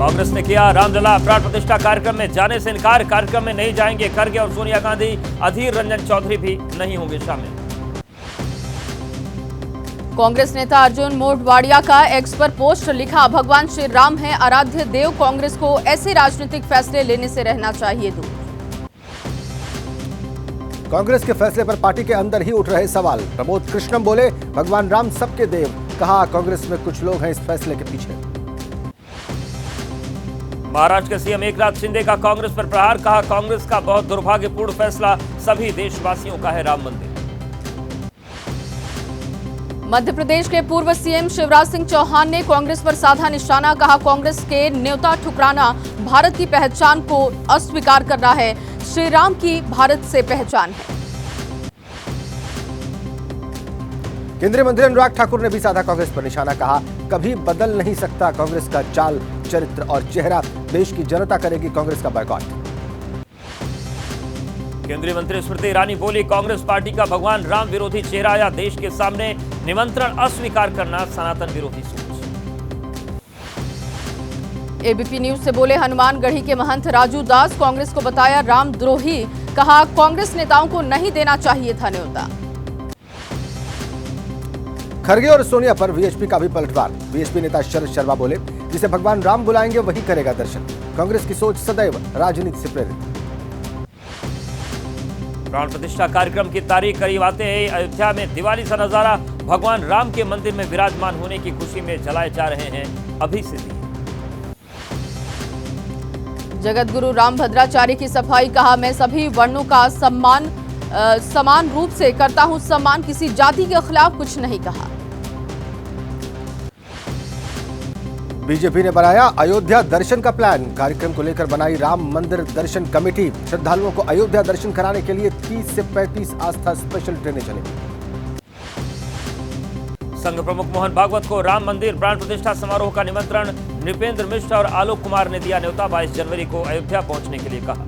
कांग्रेस ने किया रामलला प्राण प्रतिष्ठा कार्यक्रम में जाने से इनकार। कार्यक्रम में नहीं जाएंगे खड़गे और सोनिया गांधी। अधीर रंजन चौधरी भी नहीं होंगे शामिल। कांग्रेस नेता अर्जुन मोढवाडिया का एक्स पर पोस्ट लिखा, भगवान श्री राम हैं आराध्य देव, कांग्रेस को ऐसे राजनीतिक फैसले लेने से रहना चाहिए दूर। कांग्रेस के फैसले पर पार्टी के अंदर ही उठ रहे सवाल। प्रमोद कृष्णम बोले, भगवान राम सबके देव। कहा, कांग्रेस में कुछ लोग हैं इस फैसले के पीछे। महाराष्ट्र के सीएम एकनाथ शिंदे का कांग्रेस पर प्रहार। कहा, कांग्रेस का बहुत दुर्भाग्यपूर्ण फैसला, सभी देशवासियों का है राम मंदिर। मध्य प्रदेश के पूर्व सीएम शिवराज सिंह चौहान ने कांग्रेस पर साधा निशाना। कहा, कांग्रेस के न्योता ठुकराना भारत की पहचान को अस्वीकार करना है। श्री राम की भारत से पहचान है। केंद्रीय मंत्री अनुराग ठाकुर ने भी साधा कांग्रेस पर निशाना। कहा, कभी बदल नहीं सकता कांग्रेस का चाल, चरित्र और चेहरा। देश की जनता करेगी कांग्रेस का बॉयकॉट। केंद्रीय मंत्री स्मृति ईरानी बोली, कांग्रेस पार्टी का भगवान राम विरोधी चेहरा आया देश के सामने। निमंत्रण अस्वीकार करना सनातन विरोधी सोच। एबीपी न्यूज से बोले हनुमानगढ़ी के महंत राजू दास, कांग्रेस को बताया रामद्रोही। कहा, कांग्रेस नेताओं को नहीं देना चाहिए था न्योता। खड़गे और सोनिया पर वीएचपी का भी पलटवार। वीएचपी नेता शरद शर्मा बोले, जिसे भगवान राम बुलाएंगे वही करेगा दर्शन। कांग्रेस की सोच सदैव राजनीति से प्रेरित। प्राण प्रतिष्ठा कार्यक्रम की तारीख करीब आते ही अयोध्या में दिवाली सा नजारा। भगवान राम के मंदिर में विराजमान होने की खुशी में जलाए जा रहे हैं अभी से दिए। जगत गुरु राम भद्राचार्य की सफाई। कहा, मैं सभी वर्णों का समान रूप से करता हूं सम्मान, किसी जाति के खिलाफ कुछ नहीं कहा। बीजेपी ने बनाया अयोध्या दर्शन का प्लान। कार्यक्रम को लेकर बनाई राम मंदिर दर्शन कमेटी। श्रद्धालुओं को अयोध्या दर्शन कराने के लिए 30 से 35 आस्था स्पेशल ट्रेनें चलेंगी। संघ प्रमुख मोहन भागवत को राम मंदिर प्राण प्रतिष्ठा समारोह का निमंत्रण। नृपेंद्र मिश्र और आलोक कुमार ने दिया न्योता। 22 जनवरी को अयोध्या पहुंचने के लिए कहा।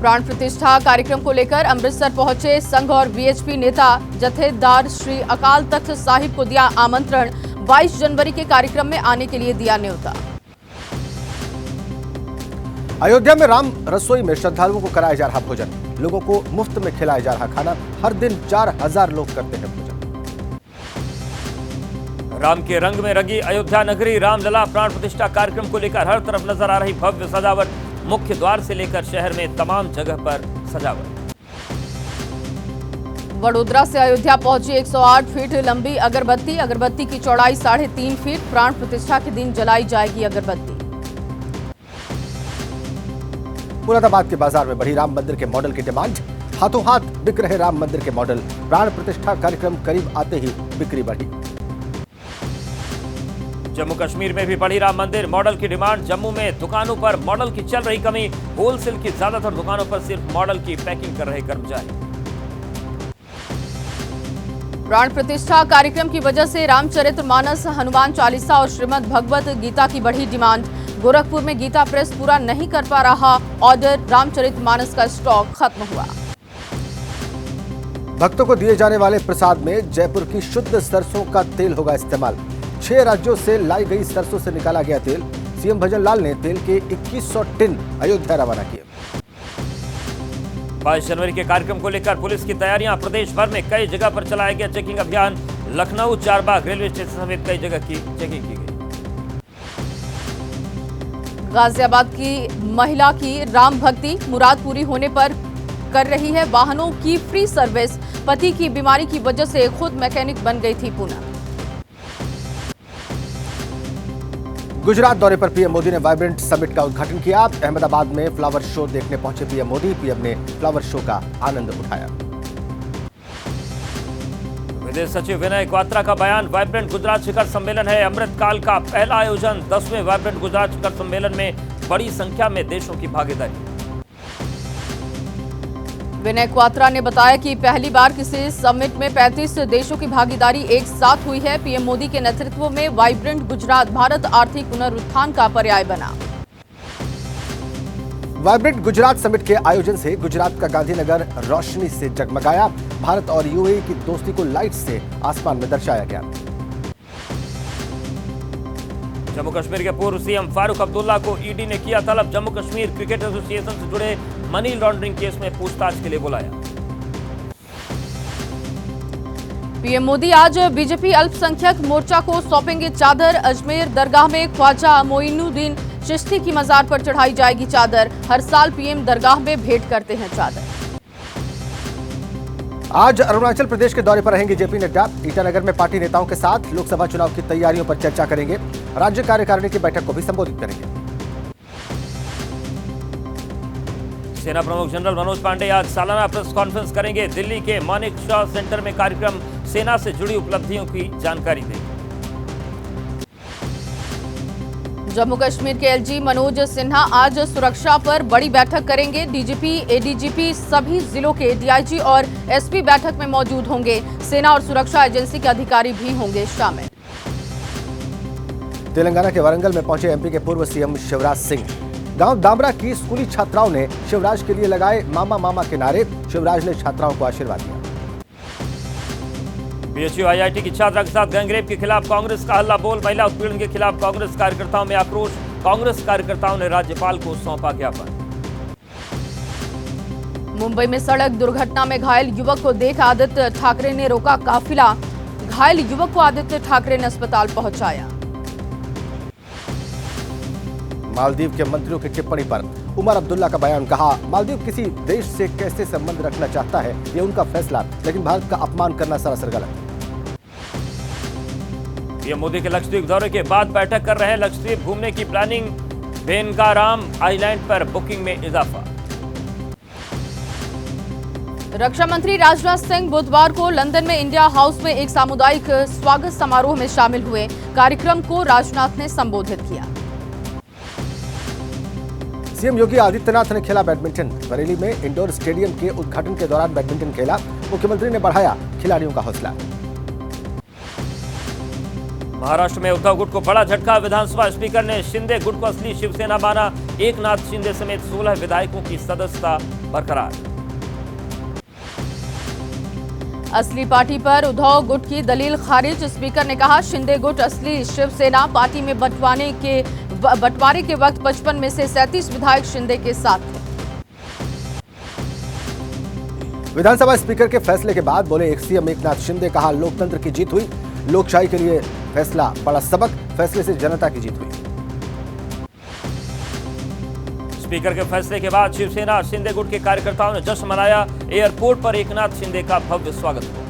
प्राण प्रतिष्ठा कार्यक्रम को लेकर अमृतसर पहुंचे संघ और वीएचपी नेता। जथेदार श्री अकाल तख्त साहिब को दिया आमंत्रण। 22 जनवरी के कार्यक्रम में आने के लिए दिया न्योता। अयोध्या में राम रसोई में श्रद्धालुओं को कराया जा रहा भोजन। लोगों को मुफ्त में खिलाया जा रहा खाना। हर दिन 4000 लोग करते हैं भोजन। राम के रंग में रंगी अयोध्या नगरी। रामलला प्राण प्रतिष्ठा कार्यक्रम को लेकर हर तरफ नजर आ रही भव्य सजावट। मुख्य द्वार से लेकर शहर में तमाम जगह पर सजावट। वडोदरा से अयोध्या पहुंची 108 फीट लंबी अगरबत्ती। अगरबत्ती की चौड़ाई 3.5 फीट। प्राण प्रतिष्ठा के दिन जलाई जाएगी अगरबत्ती। मुरादाबाद के बाजार में बढ़ी राम मंदिर के मॉडल की डिमांड। हाथों हाथ बिक रहे राम मंदिर के मॉडल। प्राण प्रतिष्ठा कार्यक्रम करीब आते ही बिक्री बढ़ी। जम्मू कश्मीर में भी बढ़ी राम मंदिर मॉडल की डिमांड। जम्मू में दुकानों पर मॉडल की चल रही कमी। होलसेल की ज्यादातर दुकानों पर सिर्फ मॉडल की पैकिंग कर रहे कर्मचारी। प्राण प्रतिष्ठा कार्यक्रम की वजह से रामचरितमानस, हनुमान चालीसा और श्रीमद् भगवत गीता की बढ़ी डिमांड। गोरखपुर में गीता प्रेस पूरा नहीं कर पा रहा ऑर्डर। रामचरितमानस का स्टॉक खत्म हुआ। भक्तों को दिए जाने वाले प्रसाद में जयपुर की शुद्ध सरसों का तेल होगा इस्तेमाल। 6 राज्यों से लाई गई सरसों से निकाला गया तेल। सीएम भजन लाल ने तेल के 2100 टिन अयोध्या रवाना किए। 22 जनवरी के कार्यक्रम को लेकर पुलिस की तैयारियां। प्रदेश भर में कई जगह पर चलाया गया चेकिंग अभियान। लखनऊ, चारबाग रेलवे स्टेशन समेत कई जगह की चेकिंग की गई। गाजियाबाद की महिला की राम भक्ति मुराद पूरी होने पर कर रही है वाहनों की फ्री सर्विस। पति की बीमारी की वजह से खुद मैकेनिक बन गई थी पूनम। गुजरात दौरे पर पीएम मोदी ने वाइब्रेंट समिट का उद्घाटन किया। अहमदाबाद में फ्लावर शो देखने पहुंचे पीएम मोदी। पीएम ने फ्लावर शो का आनंद उठाया। विदेश सचिव विनय क्वात्रा का बयान। वाइब्रेंट गुजरात शिखर सम्मेलन है अमृतकाल का पहला आयोजन। 10वें वाइब्रेंट गुजरात शिखर सम्मेलन में बड़ी संख्या में देशों की भागीदारी। विनय क्वात्रा ने बताया कि पहली बार किसी समिट में 35 देशों की भागीदारी एक साथ हुई है। पीएम मोदी के नेतृत्व में वाइब्रेंट गुजरात भारत आर्थिक पुनरुत्थान का पर्याय बना। वाइब्रेंट गुजरात समिट के आयोजन से गुजरात का गांधीनगर रोशनी से जगमगाया। भारत और यूएई की दोस्ती को लाइट से आसमान में दर्शाया गया। जम्मू कश्मीर के पूर्व सीएम फारूक अब्दुल्ला को ईडी ने किया तलब। जम्मू कश्मीर क्रिकेट एसोसिएशन से जुड़े मनी लॉन्ड्रिंग केस में पूछताछ के लिए बुलाया। पीएम मोदी आज बीजेपी अल्पसंख्यक मोर्चा को सौंपेंगे चादर। अजमेर दरगाह में ख्वाजा मोइनुद्दीन चिश्ती की मजार पर चढ़ाई जाएगी चादर। हर साल पीएम दरगाह में भेंट करते हैं चादर। आज अरुणाचल प्रदेश के दौरे पर रहेंगे जेपी नड्डा। ईटानगर में पार्टी नेताओं के साथ लोकसभा चुनाव की तैयारियों पर चर्चा करेंगे। राज्य कार्यकारिणी की बैठक को भी संबोधित करेंगे। सेना प्रमुख जनरल मनोज पांडे आज सालाना प्रेस कॉन्फ्रेंस करेंगे। दिल्ली के मानिक शॉ सेंटर में कार्यक्रम सेना से जुड़ी उपलब्धियों की जानकारी देंगे। जम्मू कश्मीर के एलजी मनोज सिन्हा आज सुरक्षा पर बड़ी बैठक करेंगे। डीजीपी, एडीजीपी, सभी जिलों के डीआईजी और एसपी बैठक में मौजूद होंगे। सेना और सुरक्षा एजेंसी के अधिकारी भी होंगे शामिल। तेलंगाना के वारंगल में पहुंचे एमपी के पूर्व सीएम शिवराज सिंह। गांव दामरा की स्कूली छात्राओं ने शिवराज के लिए लगाए मामा मामा के नारे। शिवराज ने छात्राओं को आशीर्वाद दिया। बीएचयू आईआईटी की छात्रा के साथ गैंगरेप के खिलाफ कांग्रेस का हल्ला बोल। महिला उत्पीड़न के खिलाफ कांग्रेस कार्यकर्ताओं में आक्रोश। कांग्रेस कार्यकर्ताओं ने राज्यपाल को सौंपा ज्ञापन। मुंबई में सड़क दुर्घटना में घायल युवक को देख आदित्य ठाकरे ने रोका काफिला। घायल युवक को आदित्य ठाकरे ने अस्पताल पहुंचाया। मालदीव के मंत्रियों की टिप्पणी पर उमर अब्दुल्ला का बयान। कहा, मालदीव किसी देश से कैसे संबंध रखना चाहता है ये उनका फैसला, लेकिन भारत का अपमान करना सरासर गलत। पीएम मोदी के लक्षद्वीप दौरे के बाद बैठक कर रहे हैं। लक्षद्वीप घूमने की प्लानिंग। बेनकाराम आइलैंड पर बुकिंग में इजाफा। रक्षा मंत्री राजनाथ सिंह बुधवार को लंदन में इंडिया हाउस में एक सामुदायिक स्वागत समारोह में शामिल हुए। कार्यक्रम को राजनाथ ने संबोधित किया। सीएम योगी आदित्यनाथ ने खेला बैडमिंटन। बरेली में इंडोर स्टेडियम के उद्घाटन के दौरान बैडमिंटन खेला। मुख्यमंत्री ने बढ़ाया खिलाड़ियों का हौसला। महाराष्ट्र में उद्धव गुट को बड़ा झटका। विधानसभा स्पीकर ने शिंदे गुट को असली शिवसेना माना। एकनाथ शिंदे समेत 16 विधायकों की सदस्यता बरकरार। असली पार्टी पर उद्धव गुट की दलील खारिज। स्पीकर ने कहा, शिंदे गुट असली शिवसेना। पार्टी में बंटवारे के वक्त 55 में से 37 विधायक शिंदे के साथ थे। विधानसभा स्पीकर के फैसले के बाद बोले एक सीएम एकनाथ शिंदे। कहा, लोकतंत्र की जीत हुई। लोकशाही के लिए फैसला बड़ा सबक। फैसले से जनता की जीत हुई। स्पीकर के फैसले के बाद शिवसेना और शिंदे गुट के कार्यकर्ताओं ने जश्न मनाया। एयरपोर्ट पर एकनाथ शिंदे का भव्य स्वागत हुआ।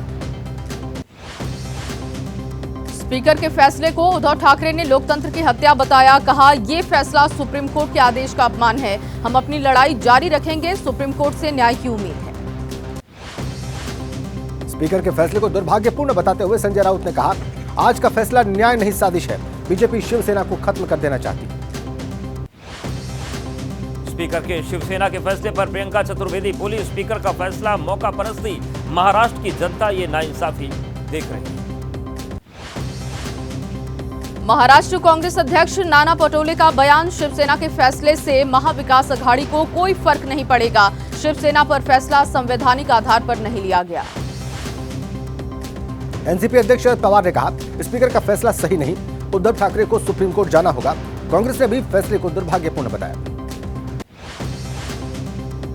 स्पीकर के फैसले को उद्धव ठाकरे ने लोकतंत्र की हत्या बताया। कहा, ये फैसला सुप्रीम कोर्ट के आदेश का अपमान है। हम अपनी लड़ाई जारी रखेंगे। सुप्रीम कोर्ट से न्याय की उम्मीद है। स्पीकर के फैसले को दुर्भाग्यपूर्ण बताते हुए संजय राउत ने कहा, आज का फैसला न्याय नहीं साजिश है। बीजेपी शिवसेना को खत्म कर देना चाहती है। स्पीकर के शिवसेना के फैसले पर प्रियंका चतुर्वेदी बोली, स्पीकर का फैसला मौका परस्ती। महाराष्ट्र की जनता ये नाइंसाफी देख रही है। महाराष्ट्र कांग्रेस अध्यक्ष नाना पटोले का बयान। शिवसेना के फैसले से महाविकास अघाड़ी को कोई फर्क नहीं पड़ेगा। शिवसेना पर फैसला संवैधानिक आधार पर नहीं लिया गया। एनसीपी अध्यक्ष शरद पवार ने कहा, स्पीकर का फैसला सही नहीं। उद्धव ठाकरे को सुप्रीम कोर्ट जाना होगा। कांग्रेस ने भी फैसले को दुर्भाग्यपूर्ण बताया।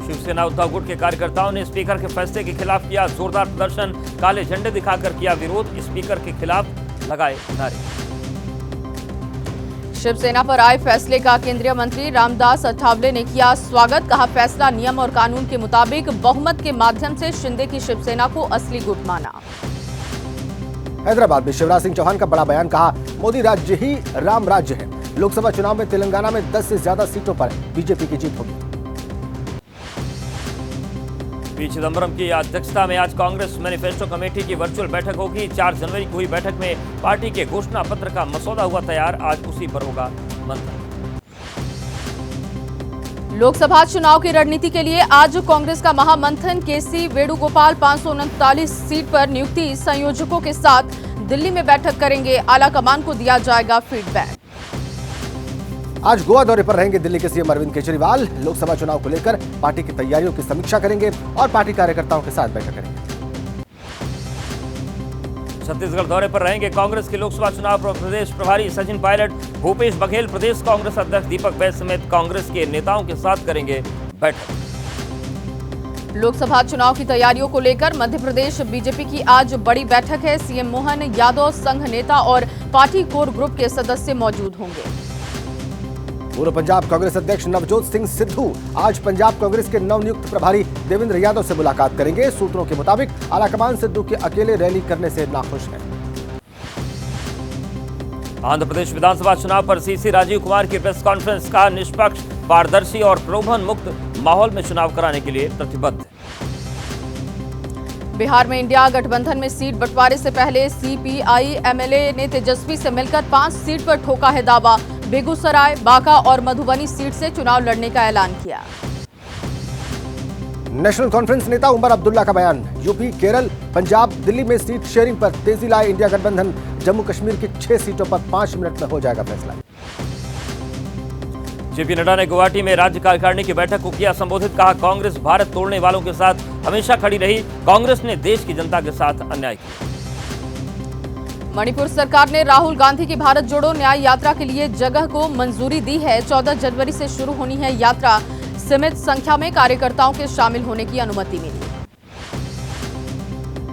शिवसेना उद्धव गुट के कार्यकर्ताओं ने स्पीकर के फैसले के खिलाफ किया जोरदार प्रदर्शन। काले झंडे दिखाकर किया विरोध। स्पीकर के खिलाफ लगाए नारे। शिवसेना पर आए फैसले का केंद्रीय मंत्री रामदास अठावले ने किया स्वागत। कहा, फैसला नियम और कानून के मुताबिक बहुमत के माध्यम से शिंदे की शिवसेना को असली गुट माना। हैदराबाद में शिवराज सिंह चौहान का बड़ा बयान। कहा, मोदी राज्य ही राम राज्य है। लोकसभा चुनाव में तेलंगाना में 10 से ज्यादा सीटों पर बीजेपी की जीत होगी। पी चिदम्बरम की अध्यक्षता में आज कांग्रेस मैनिफेस्टो कमेटी की वर्चुअल बैठक होगी। 4 जनवरी को हुई बैठक में पार्टी के घोषणा पत्र का मसौदा हुआ तैयार। आज उसी पर होगा मंथन। लोकसभा चुनाव की रणनीति के लिए आज कांग्रेस का महामंथन। केसी वेणुगोपाल 539 सीट पर नियुक्ति संयोजकों के साथ दिल्ली में बैठक करेंगे। आला कमान को दिया जाएगा फीडबैक। आज गोवा दौरे पर रहेंगे दिल्ली के सीएम अरविंद केजरीवाल। लोकसभा चुनाव को लेकर पार्टी की तैयारियों की समीक्षा करेंगे और पार्टी कार्यकर्ताओं के साथ बैठक करेंगे। छत्तीसगढ़ दौरे पर रहेंगे कांग्रेस के लोकसभा चुनाव प्रदेश प्रभारी सचिन पायलट। भूपेश बघेल प्रदेश कांग्रेस अध्यक्ष दीपक बैज समेत कांग्रेस के नेताओं के साथ करेंगे बैठक। लोकसभा चुनाव की तैयारियों को लेकर मध्य प्रदेश बीजेपी की आज बड़ी बैठक है। सीएम मोहन यादव, संघ नेता और पार्टी कोर ग्रुप के सदस्य मौजूद होंगे। पूर्व पंजाब कांग्रेस अध्यक्ष नवजोत सिंह सिद्धू आज पंजाब कांग्रेस के नवनियुक्त प्रभारी देवेंद्र यादव से मुलाकात करेंगे। सूत्रों के मुताबिक आलाकमान सिद्धू के अकेले रैली करने से नाखुश हैं। आंध्र प्रदेश विधानसभा चुनाव पर सीसी राजीव कुमार की प्रेस कॉन्फ्रेंस का निष्पक्ष, पारदर्शी और प्रलोभन मुक्त माहौल में चुनाव कराने के लिए प्रतिबद्ध। बिहार में इंडिया गठबंधन में सीट बंटवारे से पहले सीपीआई एमएलए ने तेजस्वी से मिलकर 5 सीट पर ठोका है दावा। बेगूसराय, बांका और मधुबनी सीट से चुनाव लड़ने का ऐलान किया। नेशनल कॉन्फ्रेंस नेता उमर अब्दुल्ला का बयान। यूपी, केरल, पंजाब, दिल्ली में सीट शेयरिंग पर तेजी लाए इंडिया गठबंधन। जम्मू कश्मीर की 6 सीटों पर 5 मिनट में हो जाएगा फैसला। जेपी नड्डा ने गुवाहाटी में राज्य कार्यकारिणी की बैठक को किया संबोधित। कहा, कांग्रेस भारत तोड़ने वालों के साथ हमेशा खड़ी रही। कांग्रेस ने देश की जनता के साथ अन्याय किया। मणिपुर सरकार ने राहुल गांधी की भारत जोड़ो न्याय यात्रा के लिए जगह को मंजूरी दी है। 14 जनवरी से शुरू होनी है यात्रा। सीमित संख्या में कार्यकर्ताओं के शामिल होने की अनुमति मिली।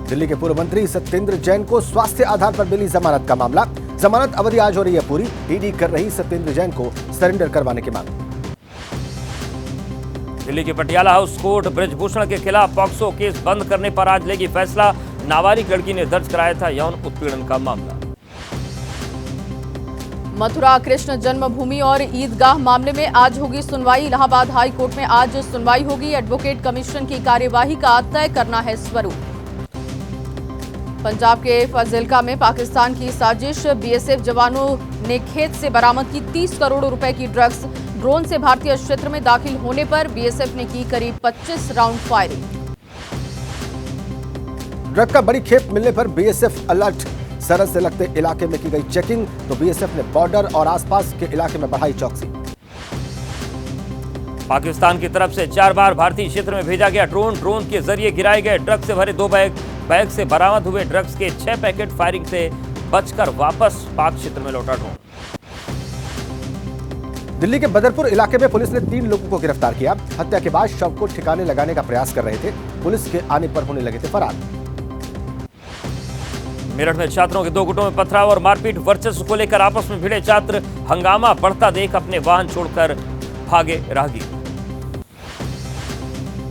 दिल्ली के पूर्व मंत्री सत्येंद्र जैन को स्वास्थ्य आधार पर मिली जमानत का मामला। जमानत अवधि आज हो रही है पूरी। ईडी कर रही सत्येंद्र जैन को सरेंडर करवाने की मांग। दिल्ली के पटियाला हाउस कोर्ट ब्रजभूषण के खिलाफ पॉक्सो केस बंद करने पर आज लेगी फैसला। नाबालिग लड़की ने दर्ज कराया था यौन उत्पीड़न का मामला। मथुरा कृष्ण जन्मभूमि और ईदगाह मामले में आज होगी सुनवाई। इलाहाबाद हाई कोर्ट में आज सुनवाई होगी। एडवोकेट कमीशन की कार्यवाही का तय करना है स्वरूप। पंजाब के फाजिल्का में पाकिस्तान की साजिश। बीएसएफ जवानों ने खेत से बरामद की 30 करोड़ रुपए की ड्रग्स। ड्रोन से भारतीय क्षेत्र में दाखिल होने पर बीएसएफ ने की करीब 25 राउंड फायरिंग। ड्रग का बड़ी खेप मिलने पर बीएसएफ अलर्ट। सरहद से लगते इलाके में की गई चेकिंग तो बीएसएफ ने बॉर्डर और आसपास के इलाके में बढ़ाई चौकसी। पाकिस्तान की तरफ से 4 बार भारतीय क्षेत्र में भेजा गया ड्रोन के जरिए गिराए गए ड्रग्स से भरे 2 बैग से बरामद हुए ड्रग्स के 6 पैकेट फायरिंग से बचकर वापस पाक क्षेत्र में लौटा ड्रोन। दिल्ली के बदरपुर इलाके में पुलिस ने 3 लोगों को गिरफ्तार किया। हत्या के बाद शव को ठिकाने लगाने का प्रयास कर रहे थे। पुलिस के आने पर होने लगे थे फरार। मेरठ में छात्रों के 2 गुटों में पथराव और मारपीट। वर्चस्व को लेकर आपस में भिड़े छात्र। हंगामा बढ़ता देख अपने वाहन छोड़कर भागे राहगीर।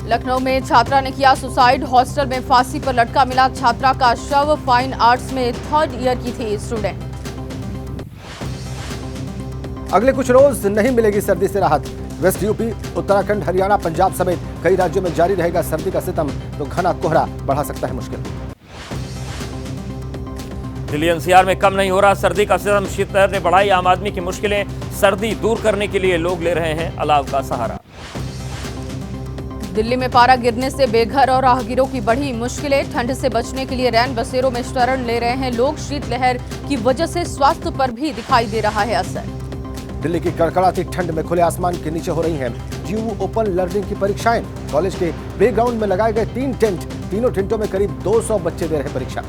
लखनऊ में छात्रा ने किया सुसाइड। हॉस्टल में फांसी पर लटका मिला छात्रा का शव। फाइन आर्ट्स में 3rd ईयर की थी स्टूडेंट। अगले कुछ रोज नहीं मिलेगी सर्दी से राहत। वेस्ट यूपी, उत्तराखंड, हरियाणा, पंजाब समेत कई राज्यों में जारी रहेगा सर्दी का सितम तो घना कोहरा बढ़ा सकता है मुश्किल। दिल्ली एनसीआर में कम नहीं हो रहा सर्दी का सितम। शीतलहर ने बढ़ाई आम आदमी की मुश्किलें। सर्दी दूर करने के लिए लोग ले रहे हैं अलाव का सहारा। दिल्ली में पारा गिरने से बेघर और राहगीरों की बढ़ी मुश्किलें। ठंड से बचने के लिए रैन बसेरों में शरण ले रहे हैं लोग। शीतलहर की वजह से स्वास्थ्य पर भी दिखाई दे रहा है असर। दिल्ली की कड़कड़ाती ठंड में खुले आसमान के नीचे हो रही हैं जीयू ओपन लर्निंग की परीक्षाएं। कॉलेज के प्लेग्राउंड में लगाए गए 3 टेंट। तीनों टेंटों में करीब 200 बच्चे दे रहे परीक्षा।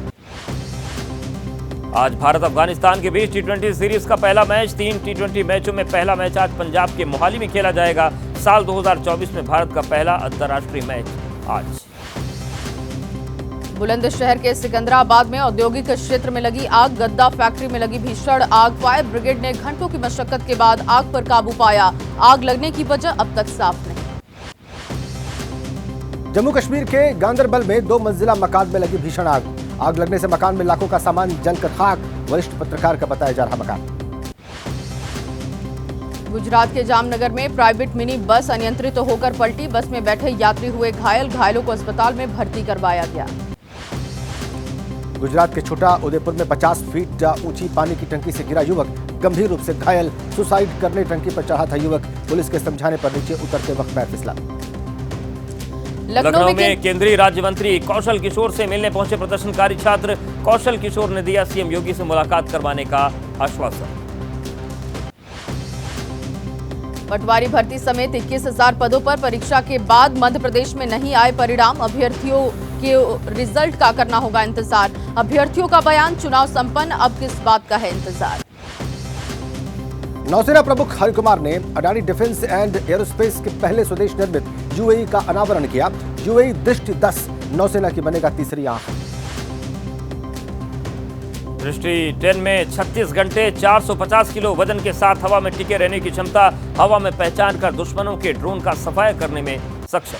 आज भारत अफगानिस्तान के बीच T20 सीरीज का पहला मैच। 3 T20 मैचों में पहला मैच आज पंजाब के मोहाली में खेला जाएगा। साल 2024 में भारत का पहला अंतर्राष्ट्रीय मैच आज। बुलंदशहर के सिकंदराबाद में औद्योगिक क्षेत्र में लगी आग। गद्दा फैक्ट्री में लगी भीषण आग। फायर ब्रिगेड ने घंटों की मशक्कत के बाद आग पर काबू पाया। आग लगने की वजह अब तक साफ नहीं। जम्मू कश्मीर के गांदरबल में 2 मंजिला मकान में लगी भीषण आग। आग लगने से मकान में लाखों का सामान जलकर खाक। वरिष्ठ पत्रकार का बताया जा रहा मकान। गुजरात के जामनगर में प्राइवेट मिनी बस अनियंत्रित होकर पलटी। बस में बैठे यात्री हुए घायल। घायलों को अस्पताल में भर्ती करवाया गया। गुजरात के छोटा उदयपुर में 50 फीट ऊंची पानी की टंकी से गिरा युवक गंभीर रूप से घायल। सुसाइड करने टंकी पर चढ़ा था युवक। पुलिस के समझाने पर नीचे उतरते वक्त पैर फिसला। लखनऊ में केंद्रीय राज्य मंत्री कौशल किशोर से मिलने पहुंचे प्रदर्शनकारी छात्र। कौशल किशोर ने दिया सीएम योगी से मुलाकात करवाने का आश्वासन। पटवारी भर्ती समेत 21,000 पदों पर परीक्षा के बाद मध्य प्रदेश में नहीं आए परिणाम। अभ्यर्थियों के रिजल्ट का करना होगा इंतजार। अभ्यर्थियों का बयान, चुनाव संपन्न, अब किस बात का है इंतजार। नौसेना प्रमुख हरिकुमार ने अडानी डिफेंस एंड एरोस्पेस के पहले स्वदेश निर्मित यूएई का अनावरण किया। यूएई दृष्टि 10 नौसेना की बनेगा तीसरी आंख। दृष्टि 10 में 36 घंटे 450 किलो वजन के साथ हवा में टिके रहने की क्षमता, हवा में पहचान कर दुश्मनों के ड्रोन का सफाया करने में सक्षम।